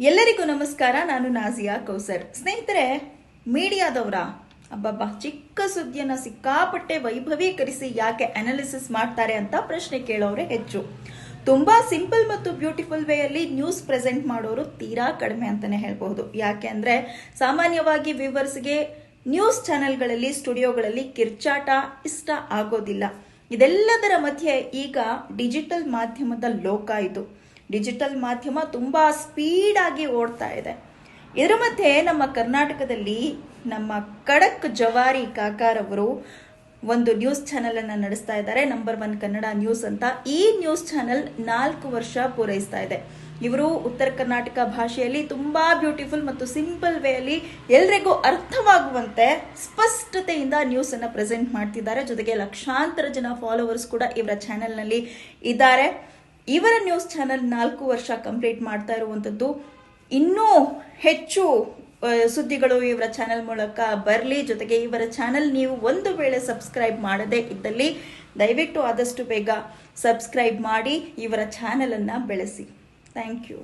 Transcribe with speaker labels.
Speaker 1: ಎಲ್ಲರಿಗೂ ನಮಸ್ಕಾರ. ನಾನು ನಾಜಿಯಾ ಕೌಸರ್. ಸ್ನೇಹಿತರೆ, ಮೀಡಿಯಾದವರ ಅಬ್ಬಬ್ಬಾ ಚಿಕ್ಕ ಸುದ್ದಿಯನ್ನ ಸಿಕ್ಕಾಪಟ್ಟೆ ವೈಭವೀಕರಿಸಿ ಯಾಕೆ ಅನಾಲಿಸಿಸ್ ಮಾಡ್ತಾರೆ ಅಂತ ಪ್ರಶ್ನೆ ಕೇಳೋರೆ ಹೆಚ್ಚು. ತುಂಬಾ ಸಿಂಪಲ್ ಮತ್ತು ಬ್ಯೂಟಿಫುಲ್ ವೇಯಲ್ಲಿ ನ್ಯೂಸ್ ಪ್ರೆಸೆಂಟ್ ಮಾಡೋರು ತೀರಾ ಕಡಿಮೆ ಅಂತಾನೆ ಹೇಳ್ಬಹುದು. ಯಾಕೆ ಅಂದ್ರೆ ಸಾಮಾನ್ಯವಾಗಿ ವ್ಯೂವರ್ಸ್ಗೆ ನ್ಯೂಸ್ ಚಾನೆಲ್ಗಳಲ್ಲಿ, ಸ್ಟುಡಿಯೋಗಳಲ್ಲಿ ಕಿರ್ಚಾಟ ಇಷ್ಟ ಆಗೋದಿಲ್ಲ. ಇದೆಲ್ಲದರ ಮಧ್ಯೆ ಈಗ ಡಿಜಿಟಲ್ ಮಾಧ್ಯಮದ ಲೋಕ ಇದು. ಡಿಜಿಟಲ್ ಮಾಧ್ಯಮ ತುಂಬಾ ಸ್ಪೀಡ್ ಆಗಿ ಓಡ್ತಾ ಇದೆ. ಇದರ ಮಧ್ಯೆ ನಮ್ಮ ಕರ್ನಾಟಕದಲ್ಲಿ ನಮ್ಮ ಖಡಕ್ ಜವಾರಿ ಕಾಕಾರವರು ಒಂದು ನ್ಯೂಸ್ ಚಾನೆಲ್ ಅನ್ನ ನಡೆಸ್ತಾ ಇದ್ದಾರೆ, ನಂಬರ್ 1 ಕನ್ನಡ ನ್ಯೂಸ್ ಅಂತ. ಈ ನ್ಯೂಸ್ ಚಾನೆಲ್ 4 ವರ್ಷ ಪೂರೈಸ್ತಾ ಇದೆ. ಇವರು ಉತ್ತರ ಕರ್ನಾಟಕ ಭಾಷೆಯಲ್ಲಿ ತುಂಬಾ ಬ್ಯೂಟಿಫುಲ್ ಮತ್ತು ಸಿಂಪಲ್ ವೇಯಲ್ಲಿ ಎಲ್ರಿಗೂ ಅರ್ಥವಾಗುವಂತೆ ಸ್ಪಷ್ಟತೆಯಿಂದ ನ್ಯೂಸ್ ಅನ್ನ ಪ್ರೆಸೆಂಟ್ ಮಾಡ್ತಿದ್ದಾರೆ. ಜೊತೆಗೆ ಲಕ್ಷಾಂತರ ಜನ ಫಾಲೋವರ್ಸ್ ಕೂಡ ಇವರ ಚಾನೆಲ್ ನಲ್ಲಿ ಇದ್ದಾರೆ. ಇವರ ನ್ಯೂಸ್ ಚಾನೆಲ್ 4 ವರ್ಷ ಕಂಪ್ಲೀಟ್ ಮಾಡ್ತಾ ಇರುವಂತದ್ದು. ಇನ್ನೂ ಹೆಚ್ಚು ಸುದ್ದಿಗಳು ಇವರ ಚಾನೆಲ್ ಮೂಲಕ ಬರಲಿ. ಜೊತೆಗೆ ಇವರ ಚಾನೆಲ್ ನೀವು ಒಂದು ವೇಳೆ ಸಬ್ಸ್ಕ್ರೈಬ್ ಮಾಡದೇ ಇದ್ದಲ್ಲಿ ದಯವಿಟ್ಟು ಆದಷ್ಟು ಬೇಗ ಸಬ್ಸ್ಕ್ರೈಬ್ ಮಾಡಿ ಇವರ ಚಾನೆಲ್ ಅನ್ನ ಬೆಳೆಸಿ. Thank you.